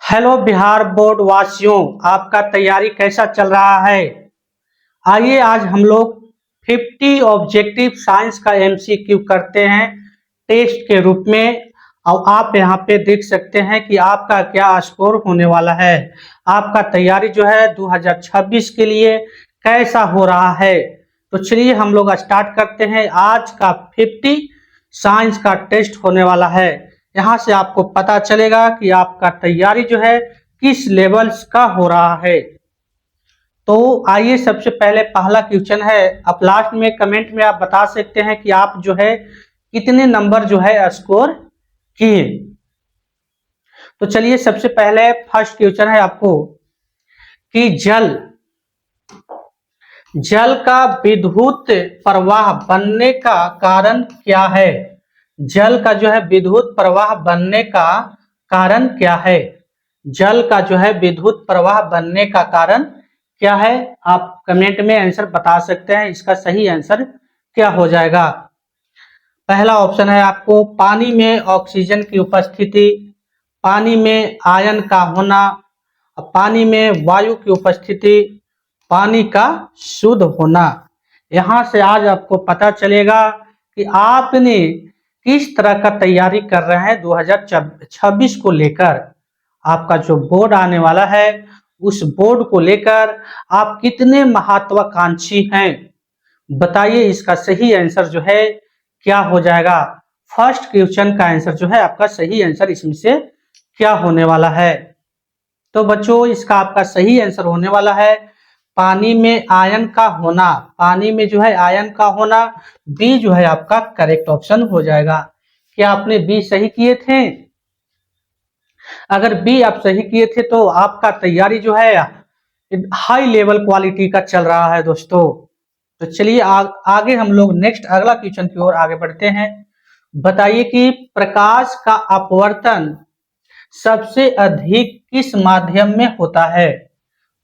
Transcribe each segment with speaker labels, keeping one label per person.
Speaker 1: Hello Bihar board वासियों, आपका तैयारी कैसा चल रहा है। आइए आज हम लोग 50 ऑब्जेक्टिव साइंस का एमसीक्यू करते हैं टेस्ट के रूप में। और आप यहाँ पे देख सकते हैं कि आपका क्या स्कोर होने वाला है। आपका तैयारी जो है 2026 के लिए कैसा हो रहा है। तो चलिए हम लोग स्टार्ट करते हैं। आज का 50 साइंस का टेस्ट होने वाला है। यहाँ से आपको पता चलेगा कि आपका तैयारी जो है किस लेवल्स का हो रहा है। तो आइए सबसे पहले पहला क्वेश्चन है। आप लास्ट में कमेंट में आप बता सकते हैं कि आप जो है कितने नंबर जो है स्कोर किए। तो चलिए सबसे पहले फर्स्ट क्वेश्चन है आपको कि जल का विद्युत प्रवाह बनने का कारण क्या है। जल का जो है विद्युत प्रवाह बनने का कारण क्या है। जल का जो है विद्युत प्रवाह बनने का कारण क्या है। आप कमेंट में आंसर बता सकते हैं। इसका सही आंसर क्या हो जाएगा। पहला ऑप्शन है आपको पानी में ऑक्सीजन की उपस्थिति, पानी में आयन का होना, पानी में वायु की उपस्थिति, पानी का शुद्ध होना। यहां से आज आपको पता चलेगा कि आपने किस तरह का तैयारी कर रहे हैं 2026 को लेकर। आपका जो बोर्ड आने वाला है उस बोर्ड को लेकर आप कितने महत्वाकांक्षी हैं। बताइए इसका सही आंसर जो है क्या हो जाएगा। फर्स्ट क्वेश्चन का आंसर जो है आपका सही आंसर इसमें से क्या होने वाला है। तो बच्चों इसका आपका सही आंसर होने वाला है पानी में आयन का होना। पानी में जो है आयन का होना, बी जो है आपका करेक्ट ऑप्शन हो जाएगा। क्या आपने बी सही किए थे? अगर बी आप सही किए थे तो आपका तैयारी जो है हाई लेवल क्वालिटी का चल रहा है दोस्तों। तो चलिए आगे हम लोग नेक्स्ट अगला क्वेश्चन की ओर आगे बढ़ते हैं। बताइए कि प्रकाश का अपवर्तन सबसे अधिक किस माध्यम में होता है।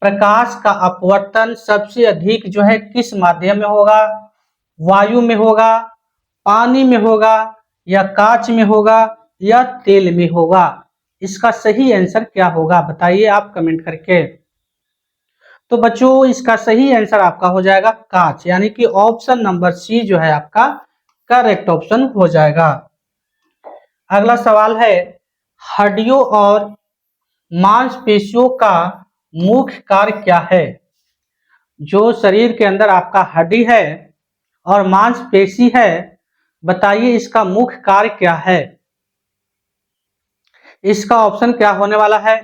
Speaker 1: प्रकाश का अपवर्तन सबसे अधिक जो है किस माध्यम में होगा। वायु में होगा, पानी में होगा, या कांच में होगा, या तेल में होगा। इसका सही आंसर क्या होगा बताइए आप कमेंट करके। तो बच्चों इसका सही आंसर आपका हो जाएगा कांच, यानी कि ऑप्शन नंबर सी जो है आपका करेक्ट ऑप्शन हो जाएगा। अगला सवाल है हड्डियों और मांसपेशियों का मुख्य कार्य क्या है। जो शरीर के अंदर आपका हड्डी है और मांसपेशी है, बताइए इसका मुख्य कार्य क्या है। इसका ऑप्शन क्या होने वाला है।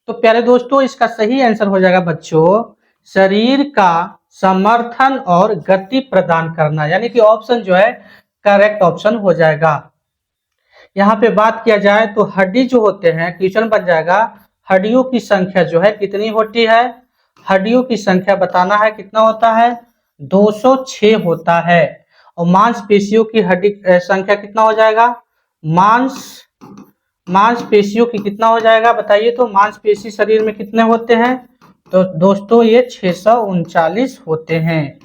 Speaker 1: तो प्यारे दोस्तों इसका सही आंसर हो जाएगा बच्चों शरीर का समर्थन और गति प्रदान करना, यानी कि ऑप्शन जो है करेक्ट ऑप्शन हो जाएगा। यहाँ पे बात किया जाए तो हड्डी जो होते हैं, क्वेश्चन बन जाएगा हड्डियों की संख्या जो है कितनी होती है। हड्डियों की संख्या बताना है कितना होता है, 206 होता है। और मांसपेशियों की हड्डी संख्या कितना हो जाएगा, मांसपेशियों की कितना हो जाएगा बताइए। तो मांसपेशी शरीर में कितने होते हैं, तो दोस्तों ये 639 होते हैं।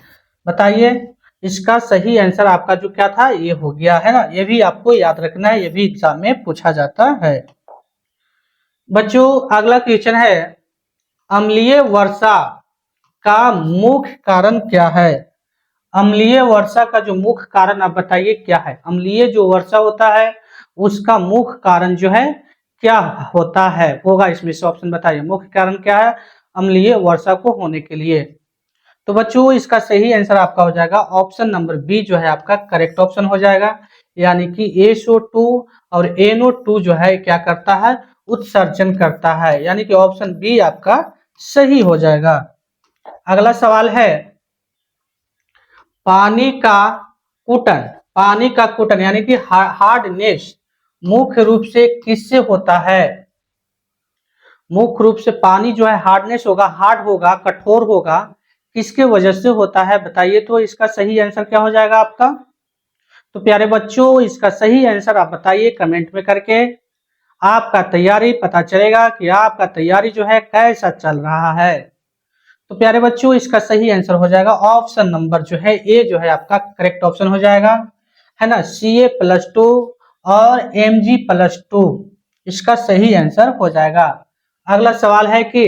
Speaker 1: बताइए इसका सही आंसर आपका जो क्या था ये हो गया है ना। ये भी आपको याद रखना है, ये भी एग्जाम में पूछा जाता है। बच्चों अगला क्वेश्चन है अम्लीय वर्षा का मुख्य कारण क्या है। अम्लीय वर्षा का जो मुख्य कारण आप बताइए क्या है। अम्लीय जो वर्षा होता है उसका मुख्य कारण जो है क्या होता है, होगा इसमें से ऑप्शन बताइए। मुख्य कारण क्या है अम्लीय वर्षा को होने के लिए। तो बच्चों इसका सही आंसर आपका हो जाएगा ऑप्शन नंबर बी जो है आपका करेक्ट ऑप्शन हो जाएगा। यानी कि SO2 और NO2 जो है क्या करता है, उत्सर्जन करता है। यानी कि ऑप्शन बी आपका सही हो जाएगा। अगला सवाल है पानी का कुटन यानी कि हार्डनेस मुख्य रूप से किससे होता है। मुख्य रूप से पानी जो है हार्डनेस होगा, हार्ड होगा, कठोर होगा, किसके वजह से होता है बताइए। तो इसका सही आंसर क्या हो जाएगा आपका। तो प्यारे बच्चों इसका सही आंसर आप बताइए कमेंट में करके। आपका तैयारी पता चलेगा कि आपका तैयारी जो है कैसा चल रहा है। तो प्यारे बच्चों इसका सही आंसर हो जाएगा ऑप्शन नंबर जो है ए जो है आपका करेक्ट ऑप्शन हो जाएगा, है ना। Ca+2 और Mg+2 इसका सही आंसर हो जाएगा। अगला सवाल है कि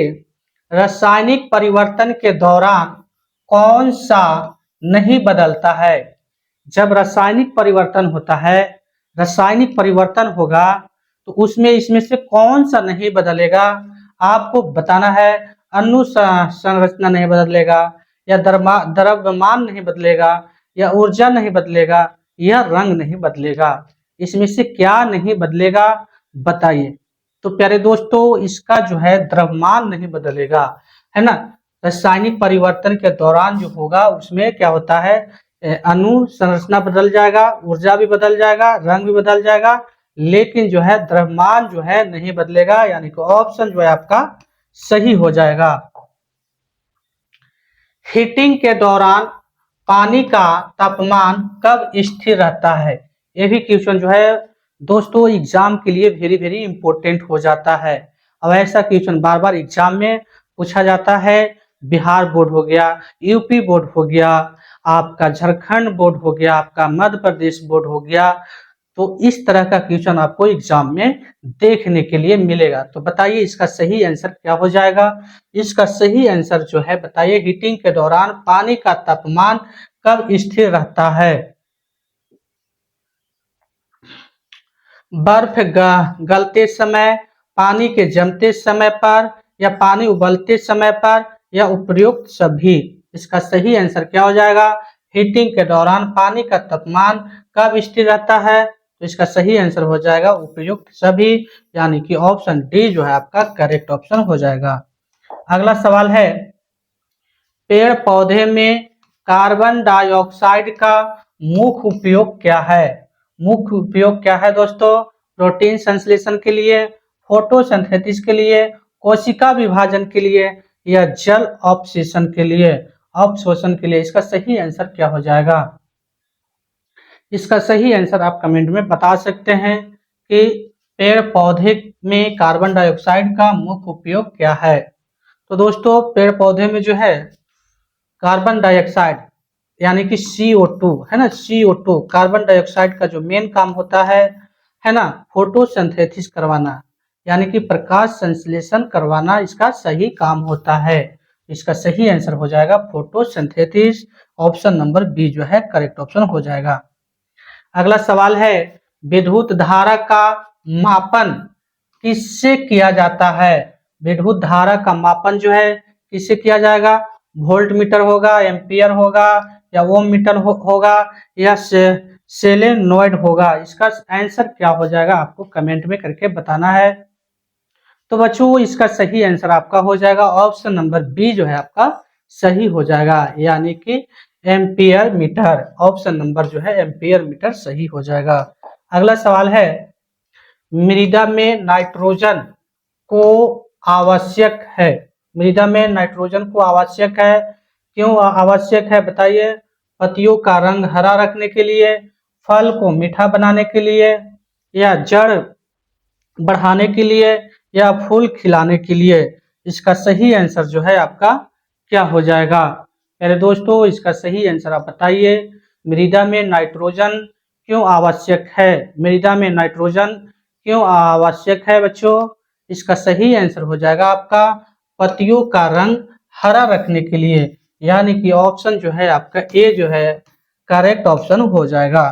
Speaker 1: रासायनिक परिवर्तन के दौरान कौन सा नहीं बदलता है। जब रासायनिक परिवर्तन होता है, रासायनिक परिवर्तन होगा तो उसमें इसमें से कौन सा नहीं बदलेगा आपको बताना है। अणु संरचना नहीं बदलेगा, या द्रव्यमान नहीं बदलेगा, या ऊर्जा नहीं बदलेगा, या रंग नहीं बदलेगा। इसमें से क्या नहीं बदलेगा बताइए। तो प्यारे दोस्तों, इसका जो है द्रव्यमान नहीं बदलेगा, है ना। रासायनिक परिवर्तन के दौरान जो होगा उसमें क्या होता है, अणु संरचना बदल जाएगा, ऊर्जा भी बदल जाएगा, रंग भी बदल जाएगा, लेकिन जो है द्रव्यमान जो है नहीं बदलेगा, यानी कि ऑप्शन जो है आपका सही हो जाएगा। हीटिंग के दौरान पानी का तापमान कब स्थिर रहता है। ये भी क्वेश्चन जो है दोस्तों एग्जाम के लिए वेरी वेरी इंपॉर्टेंट हो जाता है। अब ऐसा क्वेश्चन बार बार एग्जाम में पूछा जाता है। बिहार बोर्ड हो गया, यूपी बोर्ड हो गया, आपका झारखंड बोर्ड हो गया, आपका मध्य प्रदेश बोर्ड हो गया, तो इस तरह का क्वेश्चन आपको एग्जाम में देखने के लिए मिलेगा। तो बताइए इसका सही आंसर क्या हो जाएगा। इसका सही आंसर जो है बताइए, हीटिंग के दौरान पानी का तापमान कब स्थिर रहता है। बर्फ गलते समय, पानी के जमते समय पर, या पानी उबलते समय पर, या उपयुक्त सभी। इसका सही आंसर क्या हो जाएगा। हीटिंग के दौरान पानी का तापमान कब स्थिर रहता है, तो इसका सही आंसर हो जाएगा उपयुक्त सभी, यानी कि ऑप्शन डी जो है आपका करेक्ट ऑप्शन हो जाएगा। अगला सवाल है, पेड़ पौधे में कार्बन डाइऑक्साइड का मुख्य उपयोग क्या है। मुख्य उपयोग क्या है दोस्तों। प्रोटीन संश्लेषण के लिए, फोटोसिंथेसिस के लिए, कोशिका विभाजन के लिए, या जल अवशोषण के लिए। अवशोषण के लिए इसका सही आंसर क्या हो जाएगा। इसका सही आंसर आप कमेंट में बता सकते हैं कि पेड़ पौधे में कार्बन डाइऑक्साइड का मुख्य उपयोग क्या है। तो दोस्तों पेड़ पौधे में जो है कार्बन डाइऑक्साइड यानी कि CO2 है ना, CO2 कार्बन डाइऑक्साइड का जो मेन काम होता है ना, फोटोसिंथेसिस करवाना, यानी कि प्रकाश संश्लेषण करवाना इसका सही काम होता है। इसका सही आंसर हो जाएगा फोटोसिंथेसिस, ऑप्शन नंबर बी जो है करेक्ट ऑप्शन हो जाएगा। अगला सवाल है, विद्युत धारा का मापन किससे किया जाता है। विद्युत धारा का मापन जो है किससे किया जाएगा। वोल्ट मीटर होगा, एम्पियर होगा, या ओम मीटर होगा, या सेलेनॉइड होगा। इसका आंसर क्या हो जाएगा आपको कमेंट में करके बताना है। तो बच्चों इसका सही आंसर आपका हो जाएगा ऑप्शन नंबर बी जो है आपका सही हो जाएगा, यानी कि एम्पियर मीटर। ऑप्शन नंबर जो है एम्पियर मीटर सही हो जाएगा। अगला सवाल है, मृदा में नाइट्रोजन को आवश्यक है। मृदा में नाइट्रोजन को आवश्यक है, क्यों आवश्यक है बताइए। पत्तियों का रंग हरा रखने के लिए, फल को मीठा बनाने के लिए, या जड़ बढ़ाने के लिए, या फूल खिलाने के लिए। इसका सही आंसर जो है आपका क्या हो जाएगा। मेरे दोस्तों इसका सही आंसर आप बताइए। मृदा में नाइट्रोजन क्यों आवश्यक है। मृदा में नाइट्रोजन क्यों आवश्यक है बच्चों। इसका सही आंसर हो जाएगा आपका पत्तियों का रंग हरा रखने के लिए, यानी कि ऑप्शन जो है आपका ए जो है करेक्ट ऑप्शन हो जाएगा।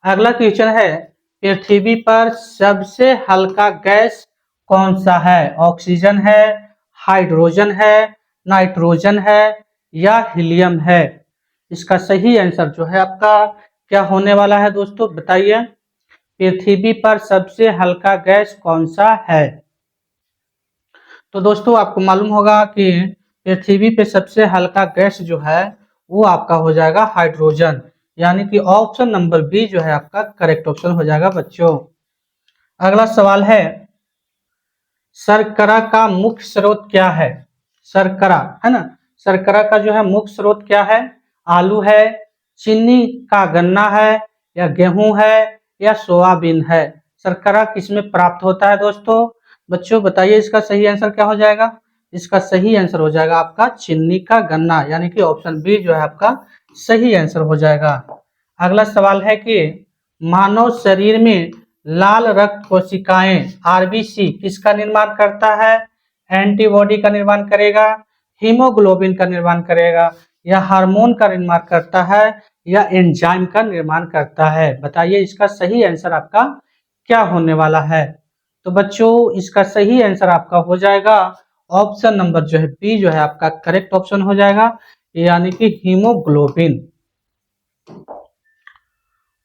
Speaker 1: अगला क्वेश्चन है, पृथ्वी पर सबसे हल्का गैस कौन सा है। ऑक्सीजन है, हाइड्रोजन है, नाइट्रोजन है, या हीलियम है। इसका सही आंसर जो है आपका क्या होने वाला है दोस्तों बताइए। पृथ्वी पर सबसे हल्का गैस कौन सा है। तो दोस्तों आपको मालूम होगा कि पृथ्वी पे सबसे हल्का गैस जो है वो आपका हो जाएगा हाइड्रोजन, यानी कि ऑप्शन नंबर बी जो है आपका करेक्ट ऑप्शन हो जाएगा बच्चों। अगला सवाल है, शर्करा का मुख्य स्रोत क्या है। शर्करा है ना, शर्करा का जो है मुख्य स्रोत क्या है। आलू है, चीनी का गन्ना है, या गेहूं है, या सोयाबीन है। शर्करा किसमें प्राप्त होता है दोस्तों। बच्चों बताइए इसका सही आंसर क्या हो जाएगा। इसका सही आंसर हो जाएगा आपका चीनी का गन्ना, यानी कि ऑप्शन बी जो है आपका सही आंसर हो जाएगा। अगला सवाल है कि मानव शरीर में लाल रक्त कोशिकाएं आरबीसी किसका निर्माण करता है? एंटीबॉडी का निर्माण करेगा, हीमोग्लोबिन का निर्माण करेगा, या हार्मोन का निर्माण करता है, या एंजाइम का निर्माण करता है? बताइए इसका सही आंसर आपका क्या होने वाला है? तो बच्चों इसका सही आंसर आपका हो जाएगा ऑप्शन नंबर जो है बी जो है आपका करेक्ट ऑप्शन हो जाएगा, यानी कि हीमोग्लोबिन।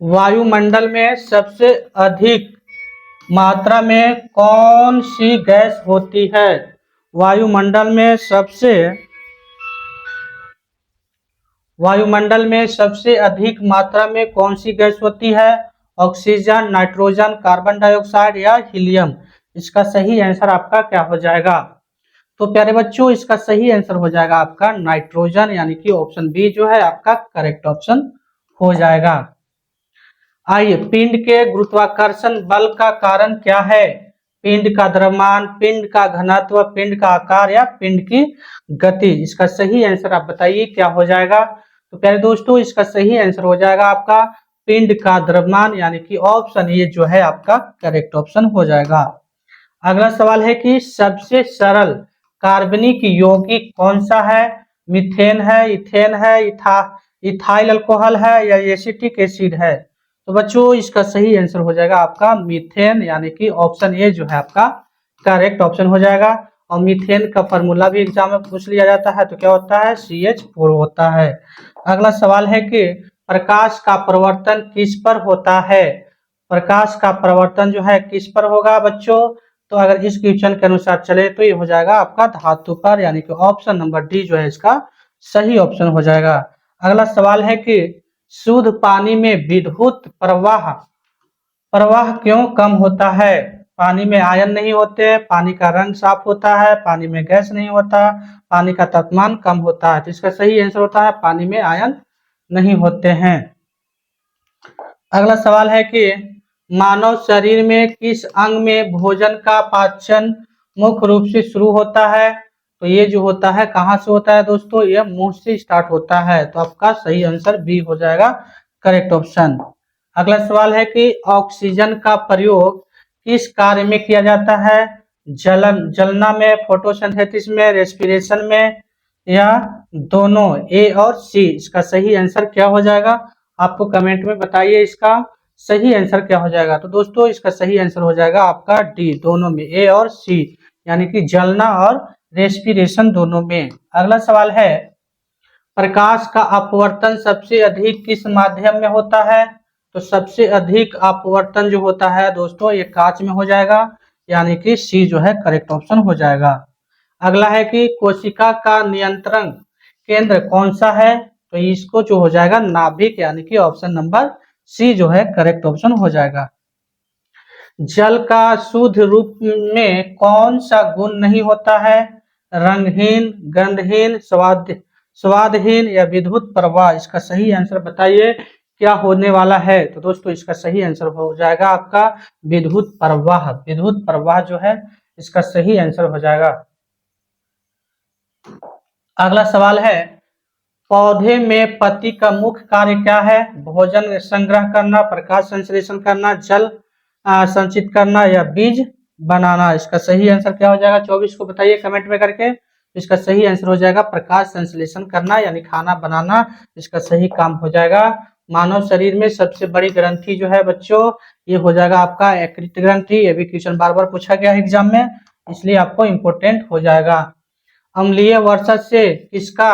Speaker 1: वायुमंडल में सबसे अधिक मात्रा में कौन सी गैस होती है? वायुमंडल में सबसे अधिक मात्रा में कौन सी गैस होती है? ऑक्सीजन, नाइट्रोजन, कार्बन डाइऑक्साइड या हीलियम? इसका सही आंसर आपका क्या हो जाएगा? तो प्यारे बच्चों इसका सही आंसर हो जाएगा आपका नाइट्रोजन, यानी कि ऑप्शन बी जो है आपका करेक्ट ऑप्शन हो जाएगा। आइए, पिंड के गुरुत्वाकर्षण बल का कारण क्या है? पिंड का द्रव्यमान, पिंड का घनत्व, पिंड का आकार या पिंड की गति? इसका सही आंसर आप बताइए क्या हो जाएगा? तो प्यारे दोस्तों इसका सही आंसर हो जाएगा आपका पिंड का द्रव्यमान, यानी कि ऑप्शन ये जो है आपका करेक्ट ऑप्शन हो जाएगा। अगला सवाल है कि सबसे सरल कार्बनिक यौगिक कौन सा है? मीथेन है, इथेन है, इथाइल अल्कोहल है, या एसिटिक एसिड है? तो बच्चों इसका सही आंसर हो जाएगा आपका मीथेन, यानी कि ऑप्शन ए जो है आपका करेक्ट ऑप्शन हो जाएगा। और मीथेन का फॉर्मूला भी एग्जाम में पूछ लिया जाता है, तो क्या होता है? CH4 होता है। अगला सवाल है कि प्रकाश का प्रवर्तन किस पर होता है? प्रकाश का प्रवर्तन जो है किस पर होगा बच्चों? तो अगर इस क्वेश्चन के अनुसार चले तो ये हो जाएगा आपका धातु पर, यानी कि ऑप्शन नंबर डी जो है इसका सही ऑप्शन हो जाएगा। अगला सवाल है कि शुद्ध पानी में विद्युत प्रवाह क्यों कम होता है? पानी में आयन नहीं होते, पानी का रंग साफ होता है, पानी में गैस नहीं होता, पानी का तापमान कम होता है? तो इसका सही आंसर होता है पानी में आयन नहीं होते हैं। अगला सवाल है कि मानव शरीर में किस अंग में भोजन का पाचन मुख्य रूप से शुरू होता है? तो ये जो होता है कहाँ से होता है दोस्तों? ये मुंह से स्टार्ट होता है। तो आपका सही आंसर बी हो जाएगा करेक्ट ऑप्शन। अगला सवाल है कि ऑक्सीजन का प्रयोग किस कार्य में किया जाता है? जलना में, फोटोसिंथेसिस में, रेस्पिरेशन में, या दोनों? ए और सी? इसका सही आंसर क्या हो जाएगा? आपको कमेंट में बताइए इसका सही आंसर क्या हो जाएगा। तो दोस्तों इसका सही आंसर हो जाएगा आपका डी, दोनों में, ए और सी, यानी कि जलना और रेस्पिरेशन दोनों में। अगला सवाल है प्रकाश का अपवर्तन सबसे अधिक किस माध्यम में होता है? तो सबसे अधिक अपवर्तन जो होता है दोस्तों ये कांच में हो जाएगा, यानी कि सी जो है करेक्ट ऑप्शन हो जाएगा। अगला है कि कोशिका का नियंत्रण केंद्र कौन सा है? तो इसको जो हो जाएगा नाभिक, यानी कि ऑप्शन नंबर सी जो है करेक्ट ऑप्शन हो जाएगा। जल का शुद्ध रूप में कौन सा गुण नहीं होता है? रंगहीन, गंधहीन, स्वादहीन, या विद्युत प्रवाह? इसका सही आंसर बताइए क्या होने वाला है? तो दोस्तों इसका सही आंसर हो जाएगा आपका विद्युत प्रवाह। विद्युत प्रवाह जो है इसका सही आंसर हो जाएगा। अगला सवाल है पौधे में पत्ती का मुख्य कार्य क्या है? भोजन संग्रह करना, प्रकाश संश्लेषण करना, जल संचित करना, या बीज बनाना? इसका सही आंसर क्या हो जाएगा? 24 को बताइए कमेंट में करके। इसका सही आंसर हो जाएगा प्रकाश संश्लेषण करना, यानी खाना बनाना इसका सही काम हो जाएगा। मानव शरीर में सबसे बड़ी ग्रंथि जो है बच्चों ये हो जाएगा आपका यकृत ग्रंथि। ये भी क्वेश्चन बार बार पूछा गया एग्जाम में, इसलिए आपको इम्पोर्टेंट हो जाएगा। अम्लीय वर्षा से किसका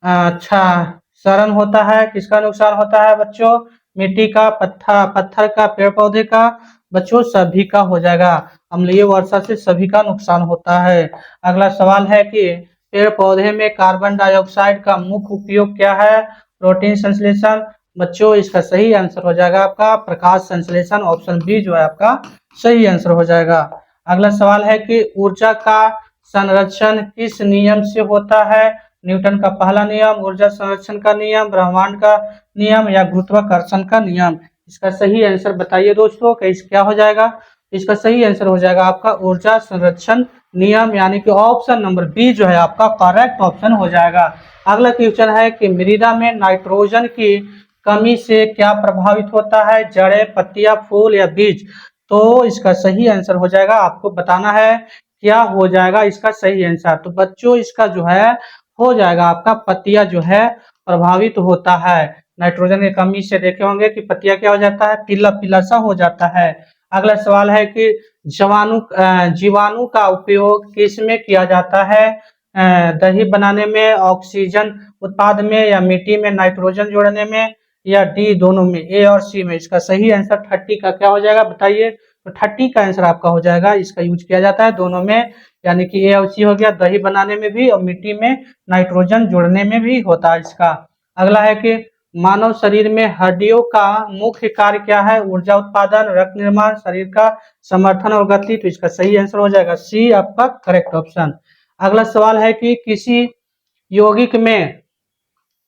Speaker 1: अच्छा क्षरण होता है, किसका नुकसान होता है बच्चों? मिट्टी का, पत्थर का, पेड़ पौधे का? बच्चों सभी का हो जाएगा। अम्लीय वर्षा से सभी का नुकसान होता है। अगला सवाल है कि पेड़ पौधे में कार्बन डाइऑक्साइड का मुख्य उपयोग क्या है? प्रोटीन संश्लेषण? बच्चों इसका सही आंसर हो जाएगा आपका प्रकाश संश्लेषण, ऑप्शन बी जो है आपका सही आंसर हो जाएगा। अगला सवाल है कि ऊर्जा का संरक्षण किस नियम से होता है? न्यूटन का पहला नियम, ऊर्जा संरक्षण का नियम, ब्रह्मांड का नियम, या गुरुत्वाकर्षण का नियम? इसका सही आंसर बताइए दोस्तों क्या हो जाएगा? इसका सही आंसर हो जाएगा आपका ऊर्जा संरक्षण नियम, यानी कि ऑप्शन नंबर बी जो है आपका करेक्ट ऑप्शन हो जाएगा। अगला क्वेश्चन है कि मृदा में नाइट्रोजन की कमी से क्या प्रभावित होता है? जड़ें, पत्तियां, फूल, या बीज? तो इसका सही आंसर हो जाएगा, आपको बताना है क्या हो जाएगा इसका सही आंसर। तो बच्चों इसका जो है हो जाएगा आपका पत्तियां जो है प्रभावित होता है। नाइट्रोजन की कमी से देखे होंगे कि पत्तियां क्या हो जाता है, पीला पीला सा हो जाता है। अगला सवाल है कि जीवाणु का उपयोग किस में किया जाता है, दही बनाने में, ऑक्सीजन उत्पाद में, या मिट्टी में नाइट्रोजन जोड़ने में, या डी दोनों में, ए और सी में। इसका सही आंसर 30 का क्या हो जाएगा बताइए। तो 30 का आंसर आपका हो जाएगा, इसका यूज किया जाता है दोनों में, यानी कि ए और सी हो गया, दही बनाने में भी और मिट्टी में नाइट्रोजन जोड़ने में भी होता है इसका। अगला है कि मानव शरीर में हड्डियों का मुख्य कार्य क्या है, ऊर्जा उत्पादन, रक्त निर्माण, शरीर का समर्थन और गति। तो इसका सही आंसर हो जाएगा सी आपका करेक्ट ऑप्शन। अगला सवाल है कि किसी यौगिक में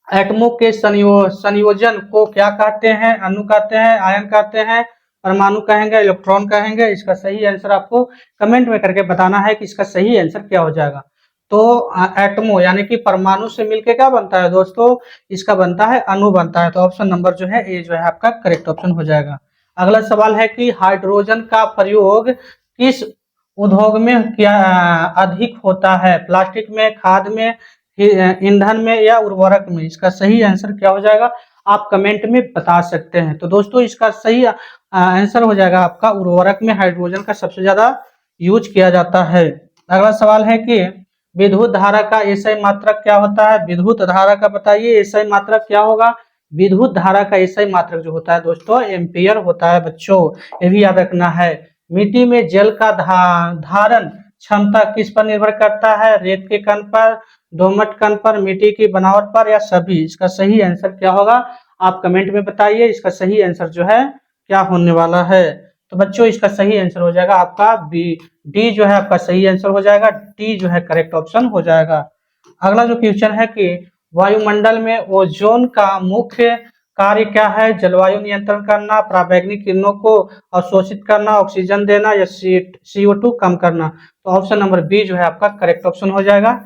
Speaker 1: एटमों के संयोजन को क्या कहते हैं, अणु कहते हैं, आयन कहते हैं, परमाणु कहेंगे, इलेक्ट्रॉन कहेंगे। इसका सही आंसर आपको कमेंट में करके बताना है कि इसका सही आंसर क्या हो जाएगा। तो एटमो यानी कि परमाणु से मिलके क्या बनता है दोस्तों, इसका बनता है अणु बनता है। तो ऑप्शन नंबर जो है ए जो है आपका करेक्ट ऑप्शन हो जाएगा। अगला सवाल है कि हाइड्रोजन का प्रयोग किस उद्योग में क्या अधिक होता है, प्लास्टिक में, खाद में, ईंधन में, या उर्वरक में। इसका सही आंसर क्या हो जाएगा आप कमेंट में बता सकते हैं। तो दोस्तों इसका सही आंसर हो जाएगा आपका उर्वरक में हाइड्रोजन का सबसे ज्यादा यूज किया जाता है। अगला सवाल है कि विद्युत धारा का एसआई मात्रक क्या होता है, विद्युत धारा का बताइए एसआई मात्रक क्या होगा। विद्युत धारा का एसआई मात्रक जो होता है दोस्तों एम्पियर होता है बच्चों, ये भी याद रखना है। मिट्टी में जल का धारण क्षमता किस पर निर्भर करता है, रेत के कण पर, दोमट कण पर, मिट्टी की बनावट पर, या सभी। इसका सही आंसर क्या होगा आप कमेंट में बताइए। इसका सही आंसर जो है क्या होने वाला है। तो बच्चों इसका सही आंसर हो जाएगा आपका बी, डी जो है आपका सही आंसर हो जाएगा, डी जो है करेक्ट ऑप्शन हो जाएगा। अगला जो क्वेश्चन है कि वायुमंडल में ओजोन का मुख्य कार्य क्या है, जलवायु नियंत्रण करना, पराबैंगनी किरणों को अवशोषित करना, ऑक्सीजन देना, या CO2 कम करना। तो ऑप्शन नंबर बी जो है आपका करेक्ट ऑप्शन हो जाएगा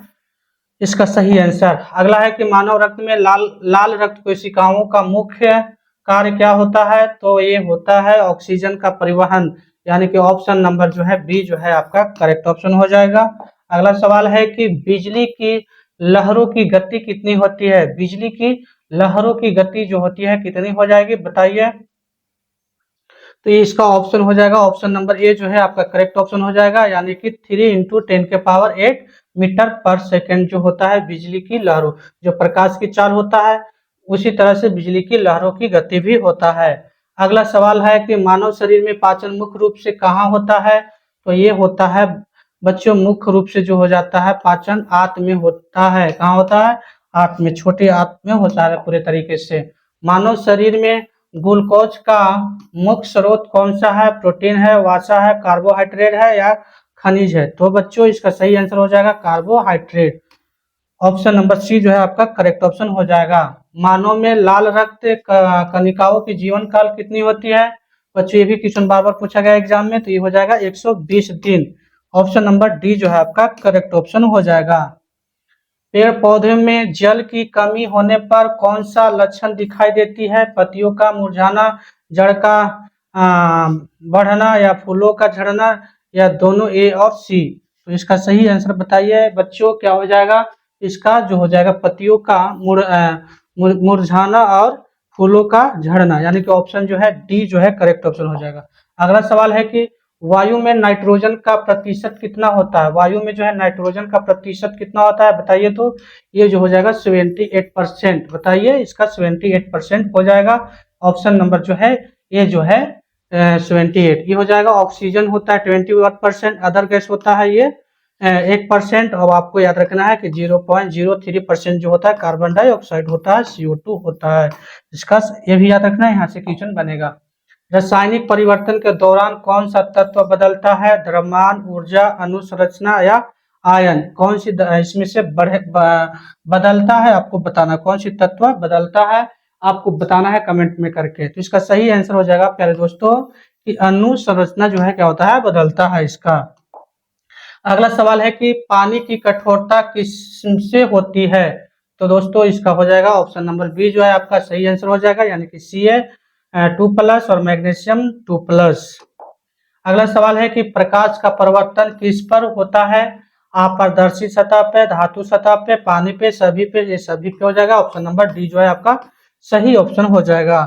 Speaker 1: इसका सही आंसर। अगला है कि मानव रक्त में लाल रक्त कोशिकाओं का मुख्य कार्य क्या होता है, तो ये होता है ऑक्सीजन का परिवहन, यानी कि ऑप्शन नंबर जो है बी जो है आपका करेक्ट ऑप्शन हो जाएगा। अगला सवाल है कि बिजली की लहरों की गति कितनी होती है, बिजली की लहरों की गति जो होती है कितनी हो जाएगी बताइए। तो ये इसका ऑप्शन हो जाएगा ऑप्शन नंबर ए जो है आपका करेक्ट ऑप्शन हो जाएगा, यानी कि 3 × 10⁸ मीटर पर सेकेंड जो होता है बिजली की लहरों, जो प्रकाश की चाल होता है उसी तरह से बिजली की लहरों की गति भी होता है। अगला सवाल है कि मानव शरीर में पाचन मुख्य रूप से कहाँ होता है, तो ये होता है बच्चों मुख्य रूप से जो हो जाता है पाचन आंत में होता है। कहाँ होता है, आंत में, छोटे आंत में होता है पूरे तरीके से। मानव शरीर में ग्लूकोज का मुख्य स्रोत कौन सा है, प्रोटीन है, वसा है, कार्बोहाइड्रेट है, या खनिज है। तो बच्चों इसका सही आंसर हो जाएगा कार्बोहाइड्रेट, ऑप्शन नंबर सी जो है आपका करेक्ट ऑप्शन हो जाएगा। मानव में लाल रक्त कणिकाओं की जीवन काल कितनी होती है, बच्चों ये भी क्वेश्चन बार बार पूछा गया एग्जाम में, तो ये हो जाएगा 120 दिन, ऑप्शन नंबर डी जो है आपका करेक्ट ऑप्शन हो जाएगा। पेड़ पौधे में जल की कमी होने पर कौन सा लक्षण दिखाई देती है, पत्तियों का मुरझाना, जड़ का बढ़ना, या फूलों का झड़ना, या दोनों ए और सी। तो इसका सही आंसर बताइए बच्चों क्या हो जाएगा, इसका जो हो जाएगा पत्तियों का मुरझाना और फूलों का झड़ना, यानी कि ऑप्शन जो है डी जो है करेक्ट ऑप्शन हो जाएगा। अगला सवाल है कि वायु में नाइट्रोजन का प्रतिशत कितना होता है, वायु में जो है नाइट्रोजन का प्रतिशत कितना होता है बताइए। तो ये जो हो जाएगा 78%, बताइए इसका 78% हो जाएगा, ऑप्शन नंबर जो है ये जो है 78 ये हो जाएगा। ऑक्सीजन होता है 21%, अदर गैस होता है ये 1%, और आपको याद रखना है कि 0.03% जो होता है कार्बन डाइऑक्साइड होता है, CO2 होता है। इसका ये भी याद रखना है, यहाँ से क्वेश्चन बनेगा। रासायनिक परिवर्तन के दौरान कौन सा तत्व बदलता है, द्रव्यमान, ऊर्जा, अनुसंरचना, या आयन। कौन सी इसमें से बदलता है आपको बताना, कौन सी तत्व बदलता है आपको बताना है कमेंट में करके। तो इसका सही आंसर हो जाएगा प्यारे दोस्तों कि अनुसंरचना जो है क्या होता है बदलता है इसका। अगला सवाल है कि पानी की कठोरता किससे होती है, तो दोस्तों इसका हो जाएगा ऑप्शन नंबर बी जो है आपका सही आंसर हो जाएगा, यानी कि Ca 2+ और मैग्नीशियम 2+। अगला सवाल है कि प्रकाश का परावर्तन किस पर होता है? अपारदर्शी सतह पे, धातु सतह पे, पानी पे, सभी पे, ये सभी पे हो जाएगा। ऑप्शन नंबर डी जो है आपका सही ऑप्शन हो जाएगा।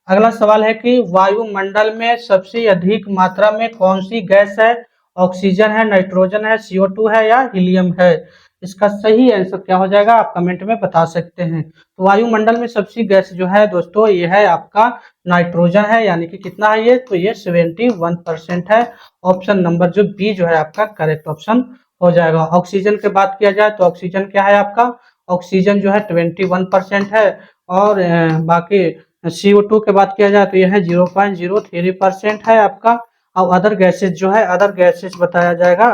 Speaker 1: अगला सवाल है कि वायुमंडल में सबसे अधिक मात्रा में कौन सी गैस है? ऑक्सीजन है, नाइट्रोजन है, CO2 है या हीलियम है? इसका सही आंसर क्या हो जाएगा आप कमेंट में बता सकते हैं। तो वायुमंडल में सबसे गैस जो है दोस्तों ये है आपका नाइट्रोजन है, यानी कि कितना है ये? तो ये 71% है। ऑप्शन नंबर जो बी जो है आपका करेक्ट ऑप्शन हो जाएगा। ऑक्सीजन की बात किया जाए तो ऑक्सीजन क्या है आपका? ऑक्सीजन जो है 21% है। और बाकी CO2 की बात किया जाए तो यह है 0.03% है आपका। और अदर गैसेज जो है, अदर गैसेज बताया जाएगा,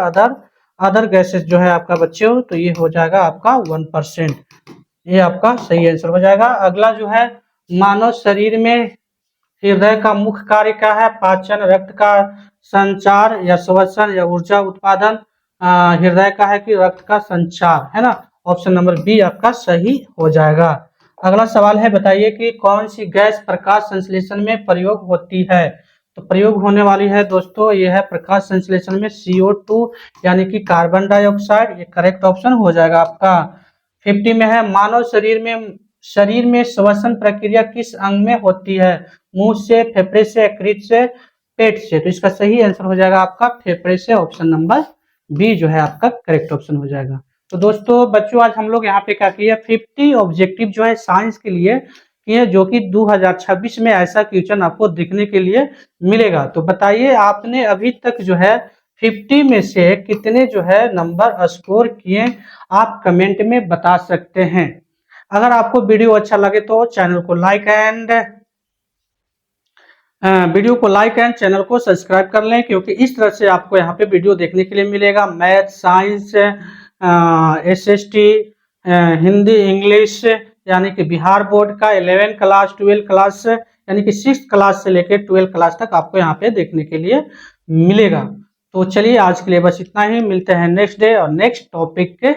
Speaker 1: अदर गैसेज जो है आपका बच्चों तो ये हो जाएगा आपका 1%। ये आपका सही आंसर हो जाएगा। अगला जो है मानव शरीर में हृदय का मुख्य कार्य क्या है? पाचन, रक्त का संचार या श्वसन या ऊर्जा उत्पादन? हृदय का है कि रक्त का संचार, है ना। ऑप्शन नंबर बी आपका सही हो जाएगा। अगला सवाल है बताइए कि कौन सी गैस प्रकाश संश्लेषण में प्रयोग होती है? तो प्रयोग होने वाली है दोस्तों ये है प्रकाश संश्लेषण में CO2 यानी कि कार्बन डाइऑक्साइड। ये करेक्ट ऑप्शन हो जाएगा आपका। 50 में है मानव शरीर में श्वसन प्रक्रिया किस अंग में होती है? मुंह से, फेफड़े से, यकृत से, पेट से? तो इसका सही आंसर हो जाएगा आपका फेफड़े से। ऑप्शन नंबर बी जो है आपका करेक्ट ऑप्शन हो जाएगा। तो दोस्तों बच्चों आज हम लोग यहाँ पे क्या किया 50 ऑब्जेक्टिव जो है साइंस के लिए किए, जो कि 2026 में ऐसा क्वेश्चन आपको देखने के लिए मिलेगा। तो बताइए आपने अभी तक जो है 50 में से कितने जो है नंबर स्कोर किए? आप कमेंट में बता सकते हैं। अगर आपको वीडियो अच्छा लगे तो चैनल को लाइक एंड चैनल को सब्सक्राइब कर लें, क्योंकि इस तरह से आपको यहाँ पे वीडियो देखने के लिए मिलेगा। Math, science, SST, Hindi, English, यानी कि बिहार बोर्ड का 11 क्लास, 12 क्लास, यानी कि 6 क्लास से लेकर 12 क्लास तक आपको यहाँ पे देखने के लिए मिलेगा। तो चलिए आज के लिए बस इतना ही, मिलते हैं नेक्स्ट डे और नेक्स्ट टॉपिक के